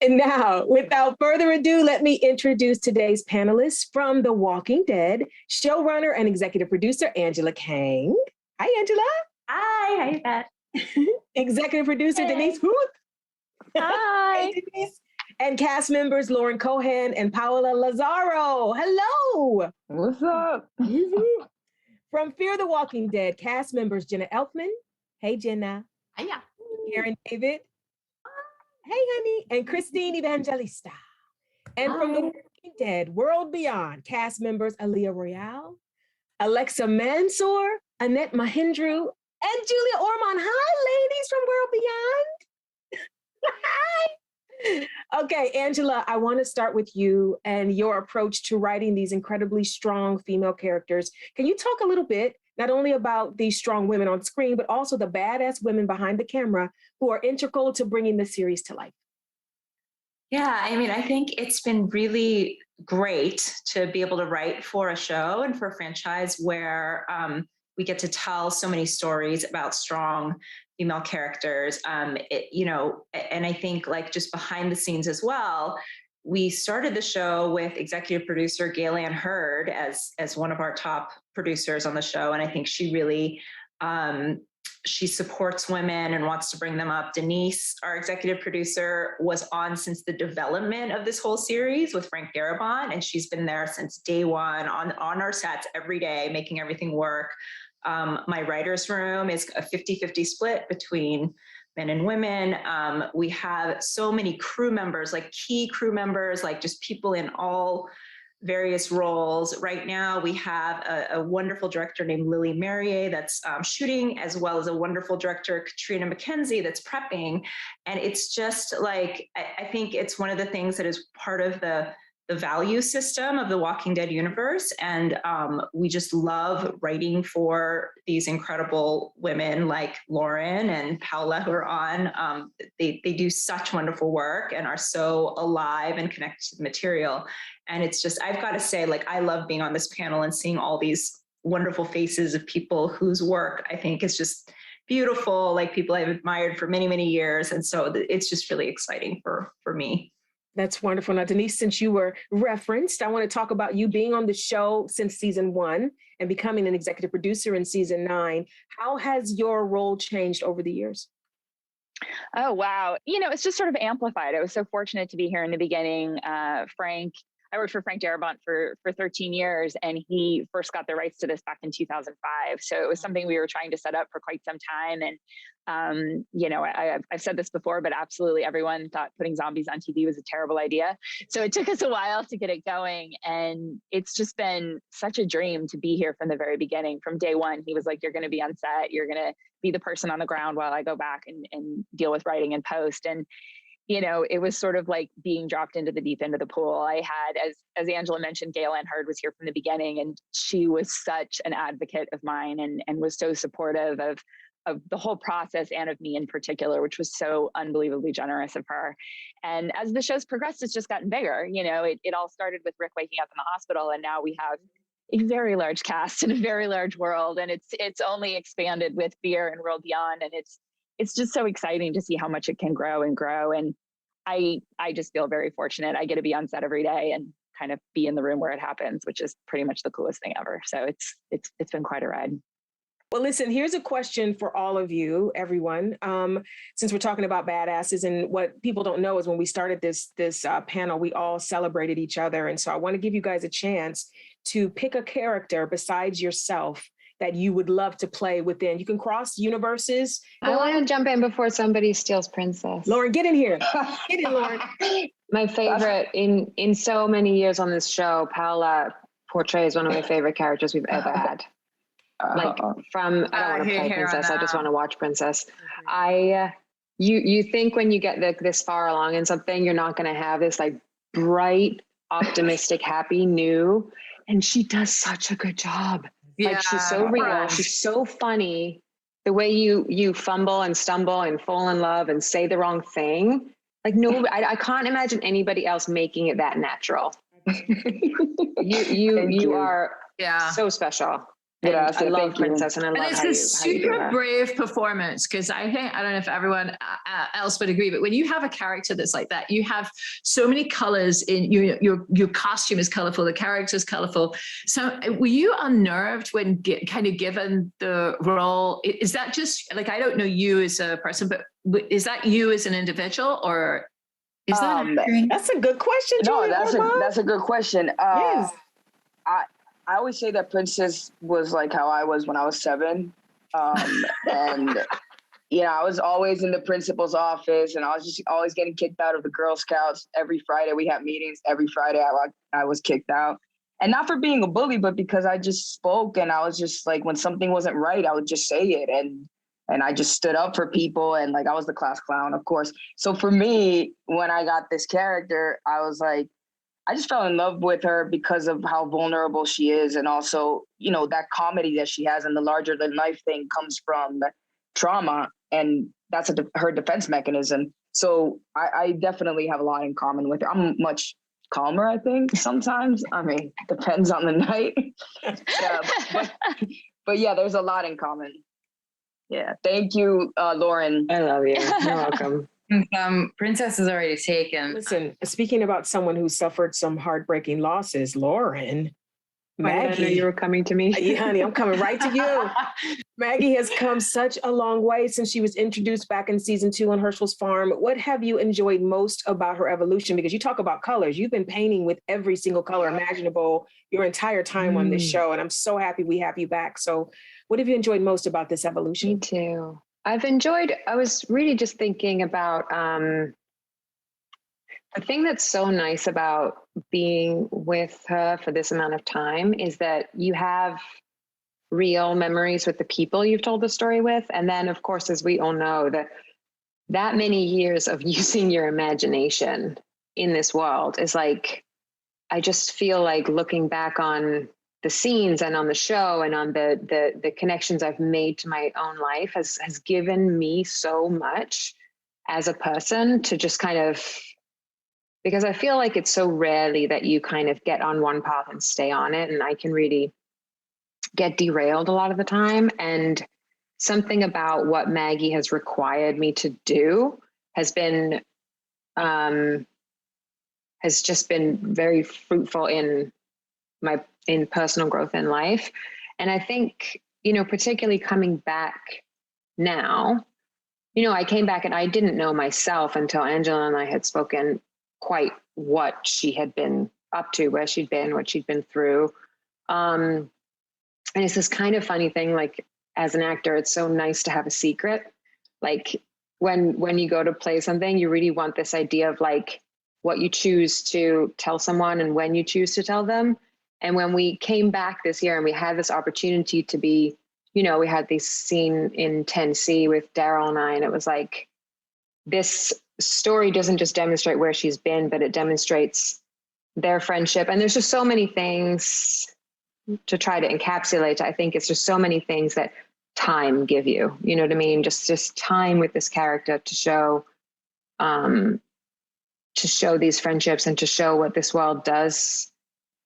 And now, without further ado, let me introduce today's panelists from The Walking Dead, showrunner and executive producer Angela Kang. Hi, Angela. Hi, how you been? Executive producer Denise Huth. Hi. Hey, Denise. And cast members Lauren Cohan and Paola Lázaro. Hello. What's up? From Fear the Walking Dead, cast members Jenna Elfman. Hey, Jenna. Hiya. Karen David. Hey, honey. And Christine Evangelista. And from The Walking Dead, World Beyond, cast members Aaliyah Royale, Alexa Mansour, Annette Mahindru, and Julia Ormond. Hi, ladies from World Beyond. Hi. Okay, Angela, I want to start with you and your approach to writing these incredibly strong female characters. Can you talk a little bit, not only about these strong women on screen, but also the badass women behind the camera who are integral to bringing the series to life? Yeah, I mean, I think it's been really great to be able to write for a show and for a franchise where we get to tell so many stories about strong female characters. And I think like just behind the scenes as well, we started the show with executive producer Gaylan Hurd as one of our top producers on the show. And I think she really, she supports women and wants to bring them up. Denise, our executive producer, was on since the development of this whole series with Frank Darabont, and she's been there since day one on our sets every day, making everything work. My writer's room is a 50-50 split between men and women. We have so many crew members, like key crew members, like just people in all various roles. Right now, we have a wonderful director named Lily Merrier that's shooting, as well as a wonderful director, Katrina McKenzie, that's prepping. And it's just like, I think it's one of the things that is part of the value system of the Walking Dead universe. And we just love writing for these incredible women like Lauren and Paola who are on. They do such wonderful work and are so alive and connected to the material. And it's just, I've got to say, like, I love being on this panel and seeing all these wonderful faces of people whose work I think is just beautiful, like people I've admired for many, many years. And so it's just really exciting for me. That's wonderful. Now, Denise, since you were referenced, I want to talk about you being on the show since season 1 and becoming an executive producer in season 9. How has your role changed over the years? Oh, wow. It's just sort of amplified. I was so fortunate to be here in the beginning. I worked for Frank Darabont for 13 years, and he first got the rights to this back in 2005. So it was something we were trying to set up for quite some time. And, I've said this before, but absolutely everyone thought putting zombies on TV was a terrible idea. So it took us a while to get it going. And it's just been such a dream to be here from the very beginning. From day one, he was like, you're going to be on set. You're going to be the person on the ground while I go back and deal with writing and post. And it was sort of like being dropped into the deep end of the pool. I had, as Angela mentioned, Gaylan Hurd was here from the beginning, and she was such an advocate of mine and was so supportive of the whole process and of me in particular, which was so unbelievably generous of her. And as the show's progressed, it's just gotten bigger. It all started with Rick waking up in the hospital, and now we have a very large cast and a very large world, and it's only expanded with Fear and World Beyond, and it's just so exciting to see how much it can grow and grow. And I just feel very fortunate. I get to be on set every day and kind of be in the room where it happens, which is pretty much the coolest thing ever. So it's been quite a ride. Well, listen, here's a question for all of you, everyone. Since we're talking about badasses, and what people don't know is when we started this panel, we all celebrated each other. And so I want to give you guys a chance to pick a character besides yourself that you would love to play within. You can cross universes. I want to jump in before somebody steals Princess. Lauren, get in here. Get in, Lauren. My favorite in so many years on this show, Paola portrays one of my favorite characters we've ever had. Like from, I don't want to play Princess, I just want to watch Princess. You think when you get this far along in something, you're not going to have this like bright, optimistic, happy, new, and she does such a good job. Yeah, like she's so real, she's so funny. The way you fumble and stumble and fall in love and say the wrong thing, like I can't imagine anybody else making it that natural. you are so special. I love Princess, and I love it's a super brave performance, because I don't know if everyone else would agree, but when you have a character that's like that, you have so many colors in your costume is colorful, the character is colorful. So were you unnerved when kind of given the role? Is that just like, I don't know you as a person, but is that you as an individual, or is that that's a good question? No, that's a good question. Yes. I always say that Princess was like how I was when I was 7. And, I was always in the principal's office, and I was just always getting kicked out of the Girl Scouts. Every Friday we had meetings. Every Friday I was kicked out. And not for being a bully, but because I just spoke, and I was just like, when something wasn't right, I would just say it. And I just stood up for people, and like I was the class clown, of course. So for me, when I got this character, I was like, I just fell in love with her because of how vulnerable she is. And also, that comedy that she has, and the larger than life thing comes from trauma. And that's her defense mechanism. So I definitely have a lot in common with her. I'm much calmer, I think, sometimes. I mean, depends on the night. But yeah, there's a lot in common. Yeah. Thank you, Lauren. I love you. You're welcome. Princess is already taken. Listen, speaking about someone who suffered some heartbreaking losses, Lauren, Maggie. I know you were coming to me. Yeah, honey, I'm coming right to you. Maggie has come such a long way since she was introduced back in season 2 on Herschel's farm. What have you enjoyed most about her evolution? Because you talk about colors. You've been painting with every single color imaginable your entire time on this show. And I'm so happy we have you back. So what have you enjoyed most about this evolution? Me too. I was really just thinking about the thing that's so nice about being with her for this amount of time is that you have real memories with the people you've told the story with. And then, of course, as we all know, that many years of using your imagination in this world is like, I just feel like looking back on the scenes and on the show and on the connections I've made to my own life has given me so much as a person to just kind of, because I feel like it's so rarely that you kind of get on one path and stay on it. And I can really get derailed a lot of the time. And something about what Maggie has required me to do has just been very fruitful in personal growth in life. And I think, particularly coming back now, I came back and I didn't know myself until Angela and I had spoken quite what she had been up to, where she'd been, what she'd been through. And it's this kind of funny thing, like as an actor, it's so nice to have a secret. Like when you go to play something, you really want this idea of like what you choose to tell someone and when you choose to tell them. And when we came back this year and we had this opportunity to be, we had this scene in 10C with Daryl and I, and it was like, this story doesn't just demonstrate where she's been, but it demonstrates their friendship. And there's just so many things to try to encapsulate. I think it's just so many things that time give you, you know what I mean? Just time with this character to show these friendships and to show what this world does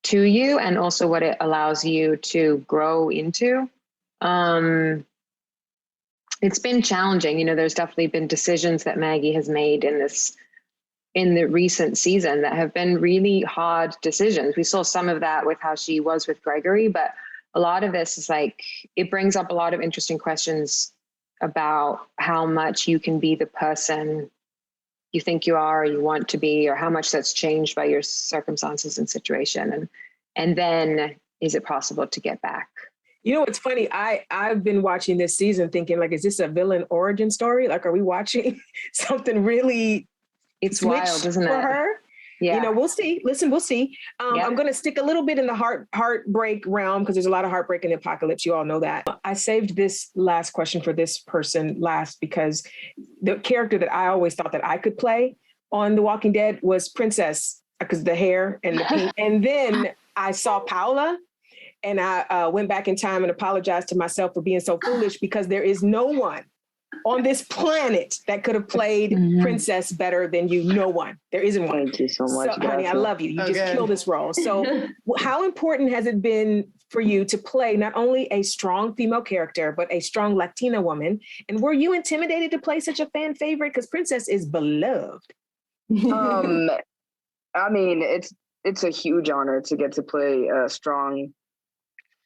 to you and also what it allows you to grow into. It's been challenging. There's definitely been decisions that Maggie has made in the recent season that have been really hard decisions. We saw some of that with how she was with Gregory, but a lot of this is like, it brings up a lot of interesting questions about how much you can be the person you think you are or you want to be, or how much that's changed by your circumstances and situation. And then is it possible to get back? It's funny. I've been watching this season thinking like, is this a villain origin story? Like, are we watching something really? It's wild, isn't it? For her? Yeah. We'll see. Listen, we'll see. Yep. I'm going to stick a little bit in the heartbreak realm because there's a lot of heartbreak in the apocalypse. You all know that. I saved this last question for this person last because the character that I always thought that I could play on The Walking Dead was Princess, because the hair and the pink. And then I saw Paola and I went back in time and apologized to myself for being so foolish because there is no one on this planet that could have played Princess better than you. No one. There isn't one. Thank you so much. So, honey, I love you. You just killed this role. So how important has it been for you to play not only a strong female character, but a strong Latina woman. And were you intimidated to play such a fan favorite? Because Princess is beloved. I mean, it's a huge honor to get to play a strong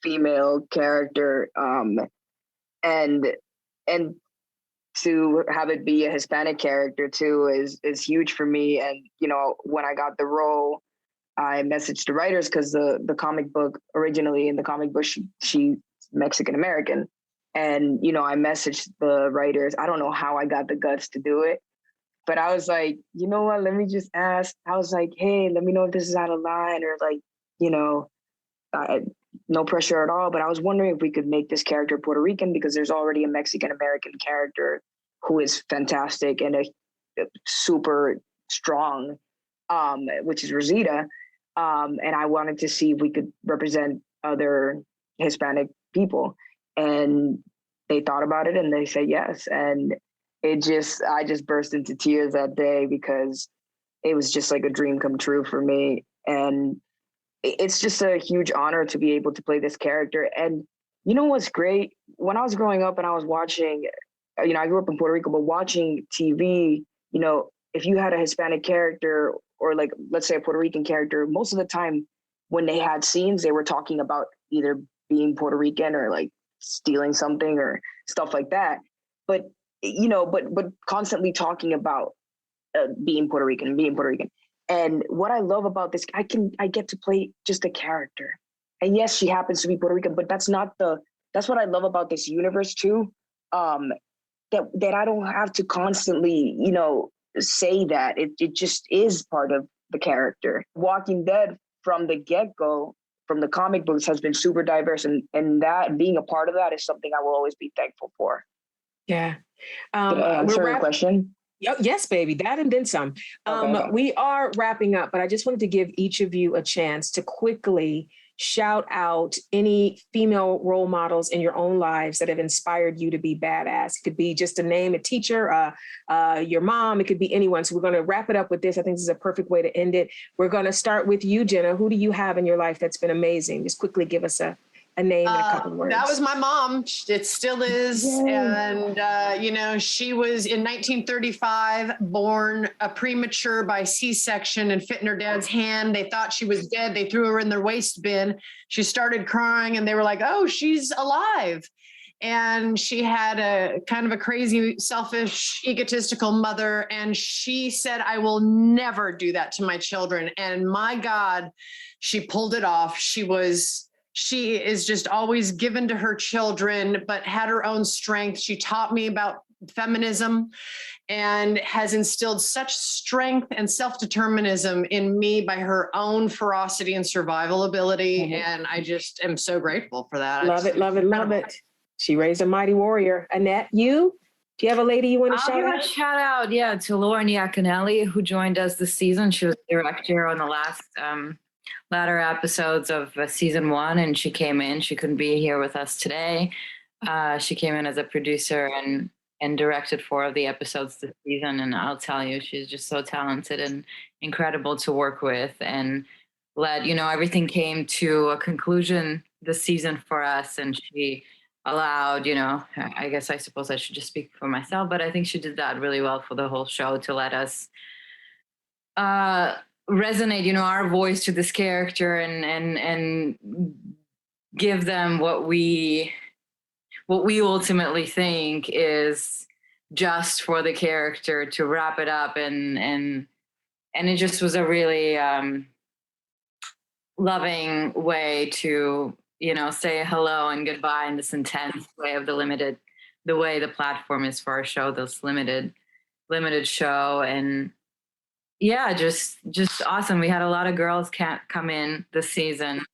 female character, and to have it be a Hispanic character too is huge for me. And you know, when I got the role, I messaged the writers because the comic book originally in the comic book she's Mexican American, and you know, I messaged the writers. I don't know how I got the guts to do it, but I was like, you know what? Let me just ask. I was like, hey, let me know if this is out of line, or like, you know, no pressure at all. But I was wondering if we could make this character Puerto Rican, because there's already a Mexican American character who is fantastic and a super strong, which is Rosita. And I wanted to see if we could represent other Hispanic people. And they thought about it and they said yes. And I just burst into tears that day, because it was just like a dream come true for me. And it's just a huge honor to be able to play this character. And you know what's great? When I was growing up and I was watching, you know, I grew up in Puerto Rico, but watching TV, you know, if you had a Hispanic character or like, let's say a Puerto Rican character, most of the time when they had scenes, they were talking about either being Puerto Rican or like stealing something or stuff like that. But, you know, but constantly talking about being Puerto Rican. And what I love about this, I get to play just a character. And yes, she happens to be Puerto Rican, but that's what I love about this universe too. That I don't have to constantly, you know, say that. It just is part of the character. Walking Dead from the get-go, from the comic books, has been super diverse. And that being a part of that is something I will always be thankful for. Yeah. Did I answer your question? Yes, baby, that and then some. Okay. We are wrapping up, but I just wanted to give each of you a chance to quickly shout out any female role models in your own lives that have inspired you to be badass. It could be just a name, a teacher, your mom, it could be anyone. So we're going to wrap it up with this. I think this is a perfect way to end it. We're going to start with you, Jenna. Who do you have in your life that's been amazing? Just quickly give us a name and a couple of words. That was my mom. It still is. Yay. And, you know, she was in 1935 born a premature by C-section and fit in her dad's hand. They thought she was dead. They threw her in their waste bin. She started crying and they were like, oh, she's alive. And she had a kind of a crazy, selfish, egotistical mother. And she said, I will never do that to my children. And my God, she pulled it off. She is just always given to her children, but had her own strength. She taught me about feminism and has instilled such strength and self-determinism in me by her own ferocity and survival ability. Mm-hmm. And I just am so grateful for that. Love it. She raised a mighty warrior. Annette, do you have a lady you want to shout out? I'll give a shout out, to Lauren Iaconelli, who joined us this season. She was director on the latter episodes of season 1, and she came in. She couldn't be here with us today. She came in as a producer and directed 4 of the episodes this season. And I'll tell you, she's just so talented and incredible to work with, and everything came to a conclusion this season for us. And she allowed, I suppose I should just speak for myself, but I think she did that really well for the whole show, to let us resonate, our voice to this character and give them what we ultimately think is just for the character, to wrap it up. And it just was a really loving way to, say hello and goodbye in this intense way of the way the platform is for our show, this limited show. And yeah, just awesome. We had a lot of girls come in this season.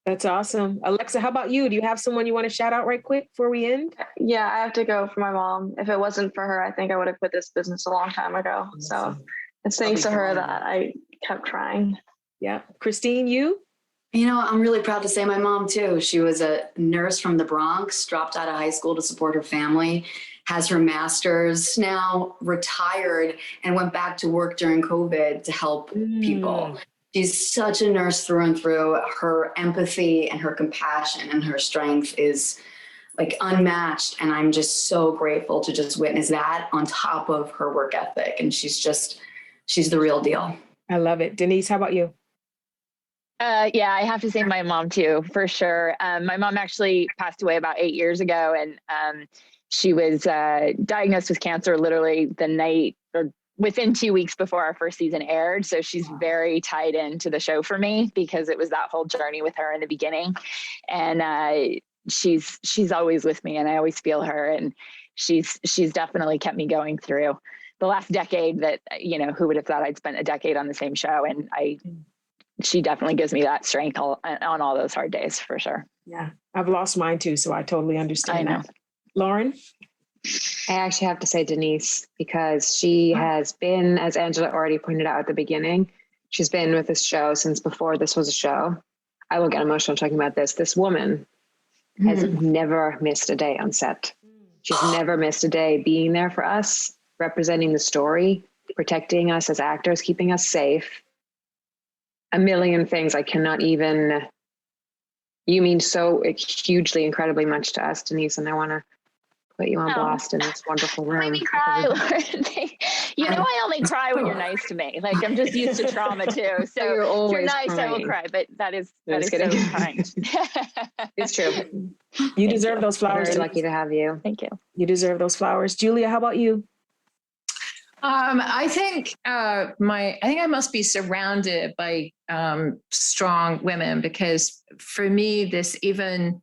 That's awesome. Alexa, how about you? Do you have someone you want to shout out right quick before we end? Yeah, I have to go for my mom. If it wasn't for her, I think I would have quit this business a long time ago. Awesome. So it's thanks to her that I kept trying. Yeah. Christine, you? I'm really proud to say my mom too. She was a nurse from the Bronx, dropped out of high school to support her family, has her master's now, retired, and went back to work during COVID to help people. She's such a nurse through and through. Her empathy and her compassion and her strength is like unmatched. And I'm just so grateful to just witness that on top of her work ethic. And she's the real deal. I love it. Denise, how about you? Yeah, I have to say my mom too, for sure. My mom actually passed away about 8 years ago, and she was diagnosed with cancer literally the night or within 2 weeks before our first season aired. So she's very tied into the show for me because it was that whole journey with her in the beginning. And she's always with me, and I always feel her, and she's definitely kept me going through the last decade that, who would have thought I'd spent a decade on the same show. And she definitely gives me that strength on all those hard days, for sure. Yeah, I've lost mine too, so I totally understand. I know. That. Lauren? I actually have to say Denise, because she has been, as Angela already pointed out at the beginning, she's been with this show since before this was a show. I will get emotional talking about this. This woman has never missed a day on set. She's never missed a day being there for us, representing the story, protecting us as actors, keeping us safe. A million things I cannot even, you mean so hugely, incredibly much to us, Denise, and I want to put you on blast in this wonderful room. Made me cry, Lauren. I only cry when you're nice to me. Like, I'm just used to trauma too. So you're always if you're nice, crying. I will cry. But that is so kind. It's true. You deserve those flowers. Very lucky to have you. Thank you. You deserve those flowers. Julia, how about you? I think I must be surrounded by strong women, because for me, this even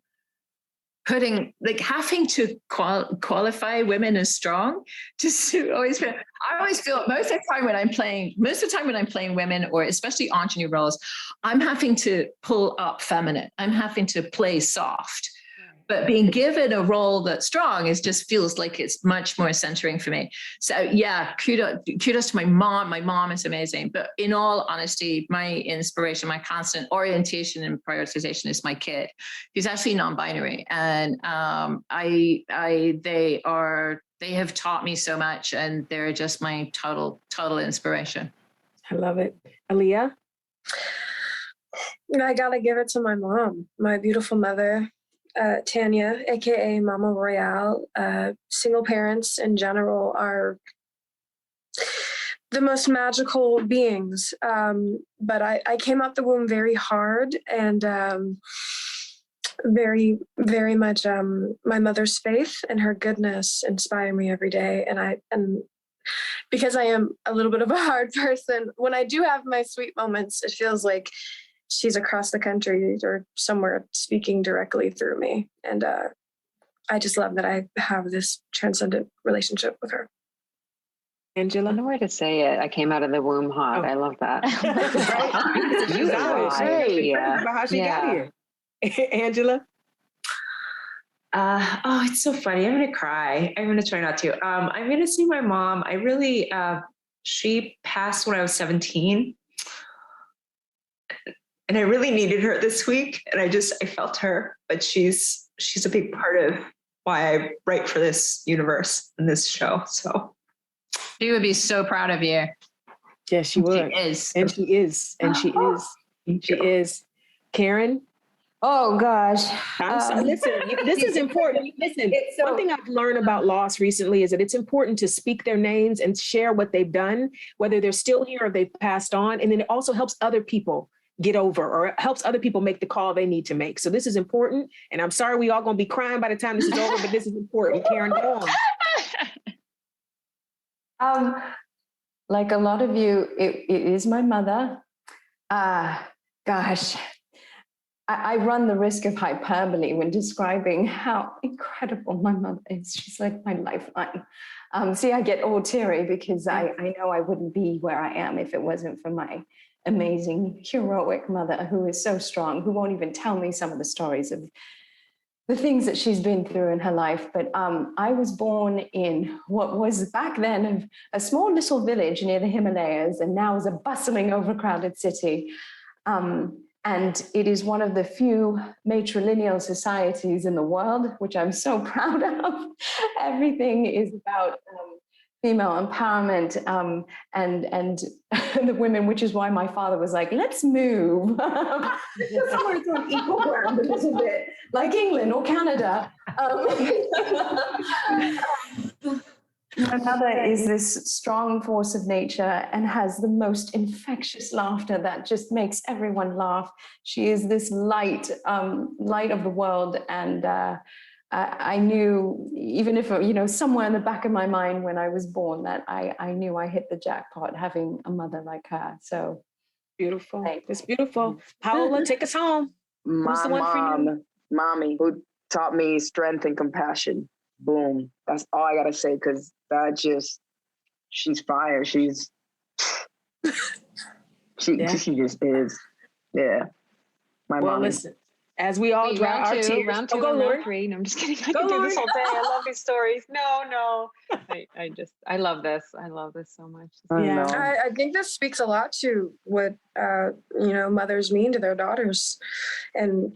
having to qualify women as strong, just to always feel, I always feel most of the time when I'm playing women, or especially ingenue roles, I'm having to pull up feminine. I'm having to play soft. But being given a role that's strong just feels like it's much more centering for me. So yeah, kudos to my mom. My mom is amazing. But in all honesty, my inspiration, my constant orientation and prioritization is my kid. He's actually non-binary, and they have taught me so much, and they're just my total inspiration. I love it. Aaliyah? I gotta give it to my mom, my beautiful mother. Tanya, aka Mama Royale. Single parents in general are the most magical beings. But I came out the womb very hard, and very, very much my mother's faith and her goodness inspire me every day. And because I am a little bit of a hard person, when I do have my sweet moments, it feels like she's across the country or somewhere speaking directly through me. And I just love that I have this transcendent relationship with her. Angela? I don't know where to say it. I came out of the womb hot. I love that. You got it. Yeah. About how she got here. Angela? It's so funny. I'm going to cry. I'm going to try not to. I'm going to see my mom. I really, she passed when I was 17. And I really needed her this week. And I felt her, but she's a big part of why I write for this universe and this show. So she would be so proud of you. Yes, she would. She is. And she is. And she is. She is. Karen? Oh gosh. Listen, this is important. Listen, one thing I've learned about loss recently is that it's important to speak their names and share what they've done, whether they're still here or they've passed on. And then it also helps other people get over, or it helps other people make the call they need to make. So this is important. And I'm sorry we all gonna be crying by the time this is over, but this is important. Karen, go on. Like a lot of you, it is my mother. Gosh, I run the risk of hyperbole when describing how incredible my mother is. She's like my lifeline. See, I get all teary because I know I wouldn't be where I am if it wasn't for my amazing, heroic mother, who is so strong, who won't even tell me some of the stories of the things that she's been through in her life. But I was born in what was back then a small little village near the Himalayas, and now is a bustling, overcrowded city. And it is one of the few matrilineal societies in the world, which I'm so proud of. Everything is about female empowerment and the women, which is why my father was like, let's move somewhere it's on equal ground a little bit, like England or Canada. My mother is this strong force of nature and has the most infectious laughter that just makes everyone laugh. She is this light of the world, and I knew, even if, somewhere in the back of my mind when I was born, that I knew I hit the jackpot having a mother like her. So beautiful. It's beautiful. Paola, take us home. My mom, mommy, who taught me strength and compassion. Boom. That's all I gotta say, because she's fire. She just is. Yeah. My mom. Listen. As we all dry our tears. Round 2 go, and Lord. round 3. No, I'm just kidding. I can do this all day. I love these stories. No. I love this. I love this so much. Yeah. I think this speaks a lot to what, mothers mean to their daughters and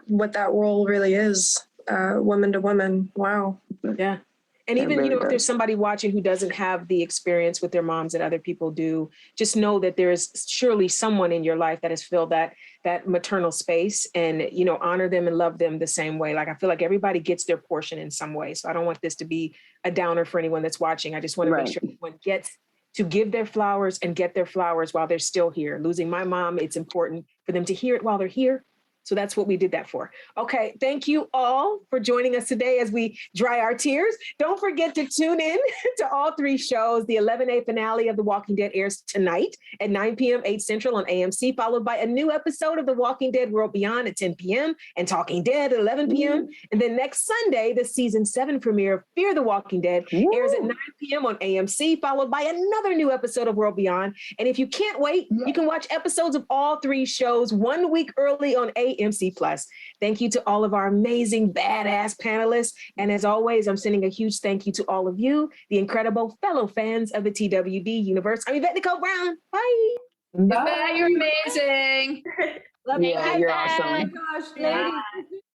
what that role really is, woman to woman. Wow. Yeah. And even, if there's somebody watching who doesn't have the experience with their moms that other people do, just know that there is surely someone in your life that has filled that maternal space, and, honor them and love them the same way. Like, I feel like everybody gets their portion in some way. So I don't want this to be a downer for anyone that's watching. I just want to make sure everyone gets to give their flowers and get their flowers while they're still here. Losing my mom, it's important for them to hear it while they're here. So that's what we did that for. Okay, thank you all for joining us today as we dry our tears. Don't forget to tune in to all 3 shows. The 11A finale of The Walking Dead airs tonight at 9 p.m., 8 Central on AMC, followed by a new episode of The Walking Dead World Beyond at 10 p.m. and Talking Dead at 11 p.m. And then next Sunday, the season 7 premiere of Fear the Walking Dead airs at 9 p.m. on AMC, followed by another new episode of World Beyond. And if you can't wait, you can watch episodes of all 3 shows 1 week early on AMC+. Thank you to all of our amazing, badass panelists. And as always, I'm sending a huge thank you to all of you, the incredible fellow fans of the TWD universe. I'm Yvette Nicole Brown. Bye. Bye. You're amazing. Love you. Yeah, you're awesome. Oh my gosh, ladies.